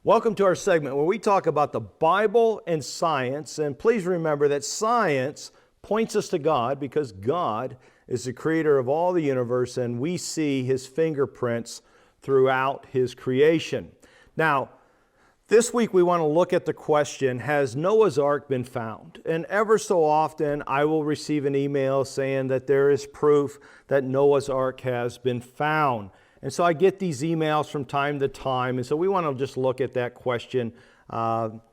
Welcome to our segment where we talk about the Bible and science. And please remember that science points us to God because God is the creator of all the universe and we see His fingerprints throughout His creation. Now, this week we want to look at the question, has Noah's Ark been found? And ever so often I will receive an email saying that there is proof that Noah's Ark has been found. And so I get these emails from time to time, and so we want to just look at that question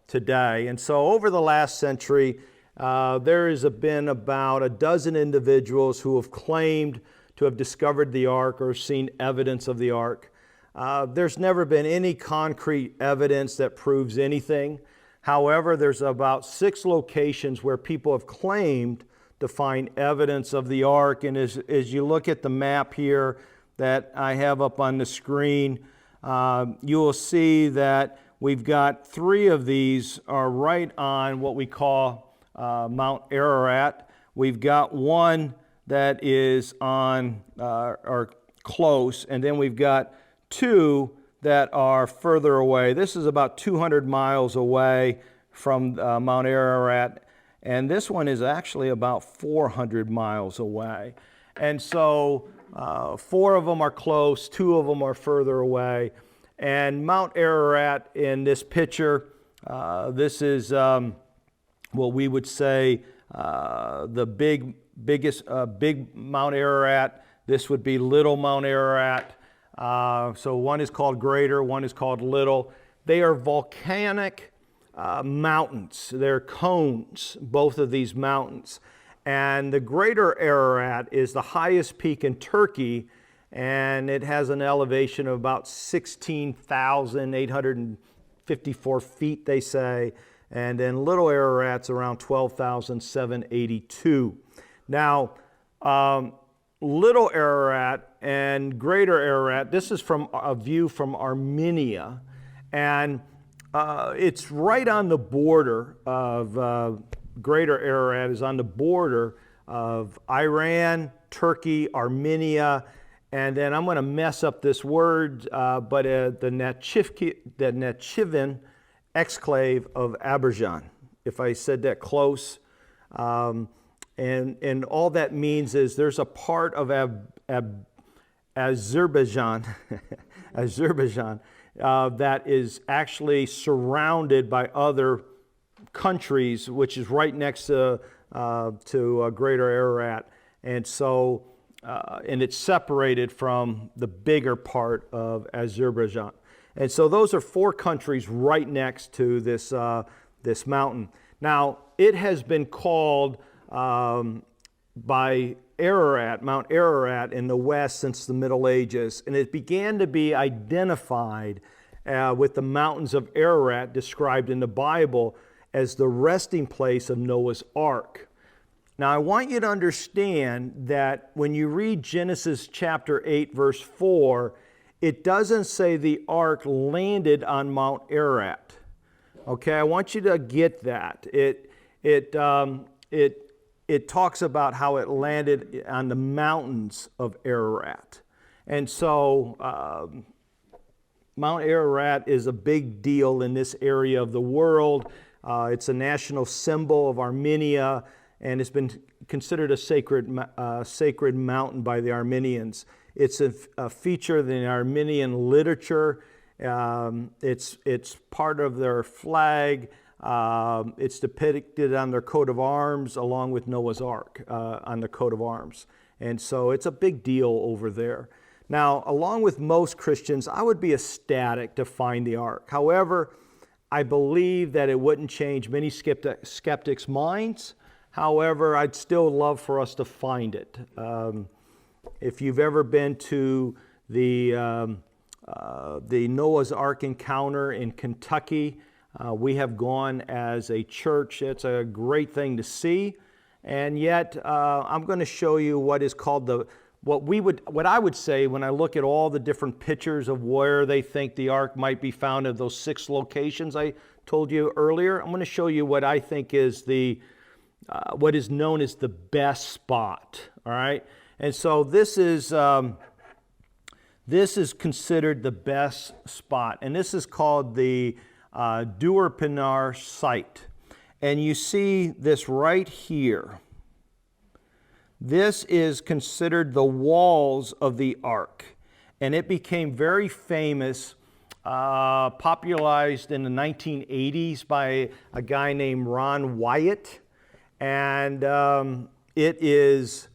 today. And so over the last century, there has been about a dozen individuals who have claimed to have discovered the ark or seen evidence of the ark. There's never been any concrete evidence that proves anything. However, there's about 6 locations where people have claimed to find evidence of the ark. And as you look at the map here that I have up on the screen, you will see that we've got 3 of these are right on what we call Mount Ararat. We've got one that is on or close, and then we've got 2 that are further away. This is about 200 miles away from Mount Ararat, and this one is actually about 400 miles away. And so 4 of them are close, 2 of them are further away. And Mount Ararat in this picture, this is what we would say the big Mount Ararat. This would be little Mount Ararat. So one is called Greater, one is called Little. They are volcanic mountains. They're cones, both of these mountains. And the Greater Ararat is the highest peak in Turkey, and it has an elevation of about 16,854 feet, they say. And then Little Ararat's around 12,782. Now, Little Ararat and Greater Ararat, this is from a view from Armenia, and it's right on the border of Greater Ararat is on the border of Iran, Turkey, Armenia, and then I'm going to mess up this word, but the Nakhchivan exclave of Azerbaijan, if I said that close. And all that means is there's a part of Azerbaijan, Azerbaijan that is actually surrounded by other countries, which is right next to Greater Ararat, and so and it's separated from the bigger part of Azerbaijan, and so those are 4 countries right next to this this mountain. Now it has been called by Ararat, Mount Ararat in the West since the Middle Ages, and it began to be identified with the mountains of Ararat described in the Bible as the resting place of Noah's Ark. Now, I want you to understand that when you read Genesis chapter 8, verse 4, it doesn't say the ark landed on Mount Ararat. Okay, I want you to get that. It talks about how it landed on the mountains of Ararat. And so Mount Ararat is a big deal in this area of the world. It's a national symbol of Armenia, and it's been considered a sacred mountain by the Armenians. It's a feature in the Armenian literature. It's part of their flag. It's depicted on their coat of arms along with Noah's Ark on the coat of arms. And so it's a big deal over there. Now, along with most Christians, I would be ecstatic to find the ark. However, I believe that it wouldn't change many skeptics' minds. However, I'd still love for us to find it. If you've ever been to the Noah's Ark encounter in Kentucky, we have gone as a church. It's a great thing to see. And yet, I'm going to show you what is called what I would say when I look at all the different pictures of where they think the ark might be found at those 6 locations I told you earlier. I'm going to show you what I think is what is known as the best spot. All right, and so this is This is considered the best spot, and this is called the Duerpinar site. And you see this right here. This is considered the walls of the ark, and it became very famous, popularized in the 1980s by a guy named Ron Wyatt, and it is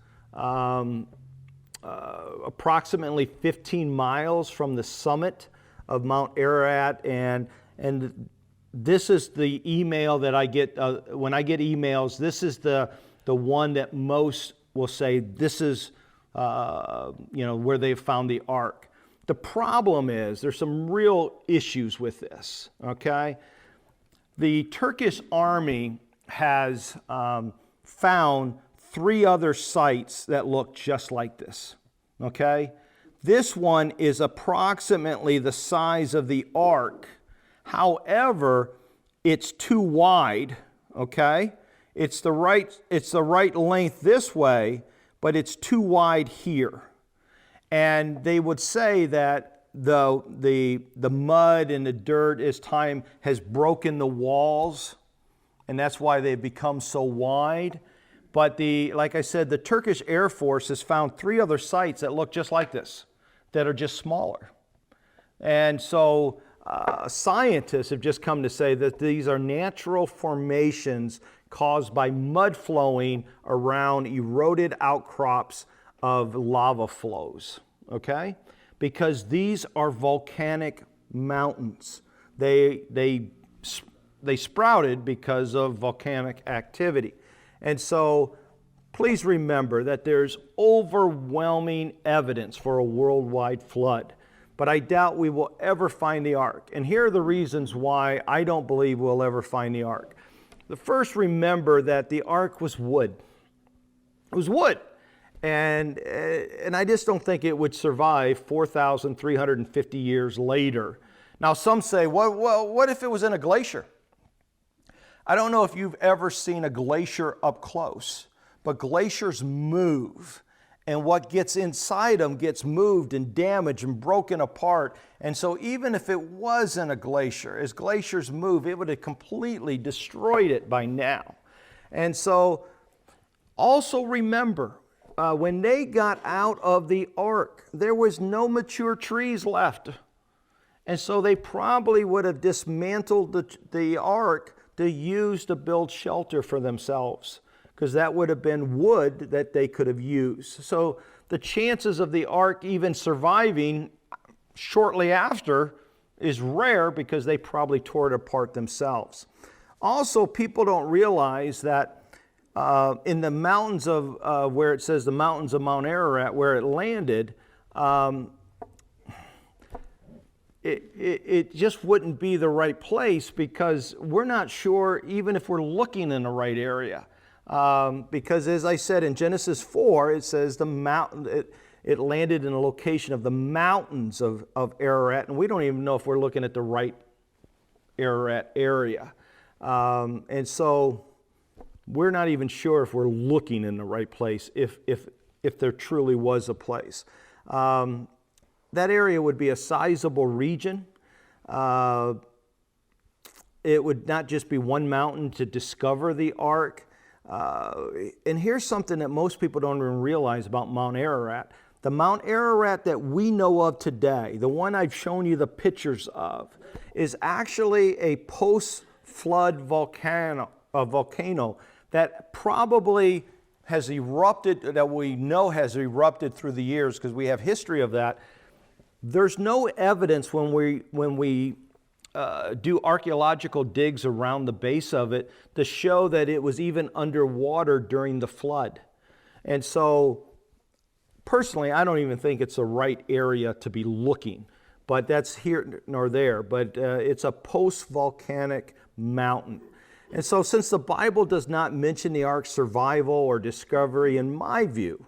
approximately 15 miles from the summit of Mount Ararat, and this is the email that I get when I get emails. This is the one that most will say this is where they found the ark. The problem is there's some real issues with this. Okay, the Turkish army has found 3 other sites that look just like this. Okay, this one is approximately the size of the ark. However, it's too wide. Okay, it's the right length this way, but it's too wide here. And they would say that the mud and the dirt as time has broken the walls, and that's why they've become so wide. But like I said, the Turkish Air Force has found 3 other sites that look just like this, that are just smaller. And so scientists have just come to say that these are natural formations caused by mud flowing around eroded outcrops of lava flows, okay? Because these are volcanic mountains. They sprouted because of volcanic activity. And so please remember that there's overwhelming evidence for a worldwide flood. But I doubt we will ever find the ark. And here are the reasons why I don't believe we'll ever find the ark. The first, remember that the ark was wood. It was wood. And I just don't think it would survive 4,350 years later. Now some say, well, what if it was in a glacier? I don't know if you've ever seen a glacier up close, but glaciers move. And what gets inside them gets moved and damaged and broken apart. And so even if it wasn't a glacier, as glaciers move, it would have completely destroyed it by now. And so also remember, when they got out of the ark, there was no mature trees left. And so they probably would have dismantled the ark to use to build shelter for themselves, because that would have been wood that they could have used. So the chances of the ark even surviving shortly after is rare, because they probably tore it apart themselves. Also, people don't realize that in the mountains of where it says the mountains of Mount Ararat, where it landed, it just wouldn't be the right place, because we're not sure even if we're looking in the right area. Because as I said in Genesis 4, it says the mountain, it landed in a location of the mountains of Ararat, and we don't even know if we're looking at the right Ararat area. And so we're not even sure if we're looking in the right place, if there truly was a place. That area would be a sizable region. It would not just be one mountain to discover the ark. And here's something that most people don't even realize about Mount Ararat. The Mount Ararat that we know of today, the one I've shown you the pictures of, is actually a post-flood volcano that probably has erupted, that we know has erupted through the years, because we have history of that. There's no evidence when we do archaeological digs around the base of it to show that it was even underwater during the flood. And so personally, I don't even think it's the right area to be looking, but that's here nor there. But it's a post-volcanic mountain. And so since the Bible does not mention the ark's survival or discovery, in my view,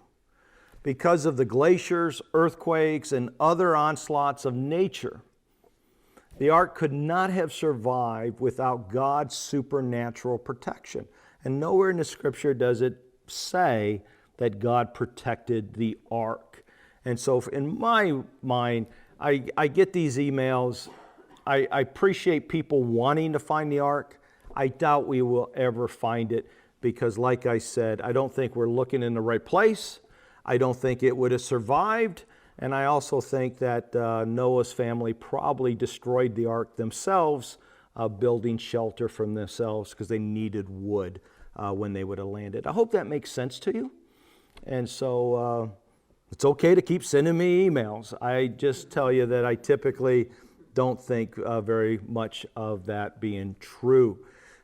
because of the glaciers, earthquakes, and other onslaughts of nature, the ark could not have survived without God's supernatural protection. And nowhere in the scripture does it say that God protected the ark. And so in my mind, I get these emails. I appreciate people wanting to find the ark. I doubt we will ever find it because, like I said, I don't think we're looking in the right place. I don't think it would have survived. And I also think that Noah's family probably destroyed the ark themselves, building shelter from themselves because they needed wood when they would have landed. I hope that makes sense to you. And so it's okay to keep sending me emails. I just tell you that I typically don't think very much of that being true.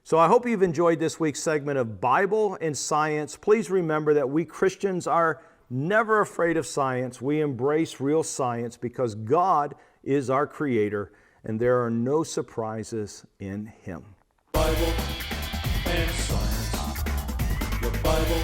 So I hope you've enjoyed this week's segment of Bible and Science. Please remember that we Christians are never afraid of science. We embrace real science because God is our creator and there are no surprises in him. Bible and Science. Your Bible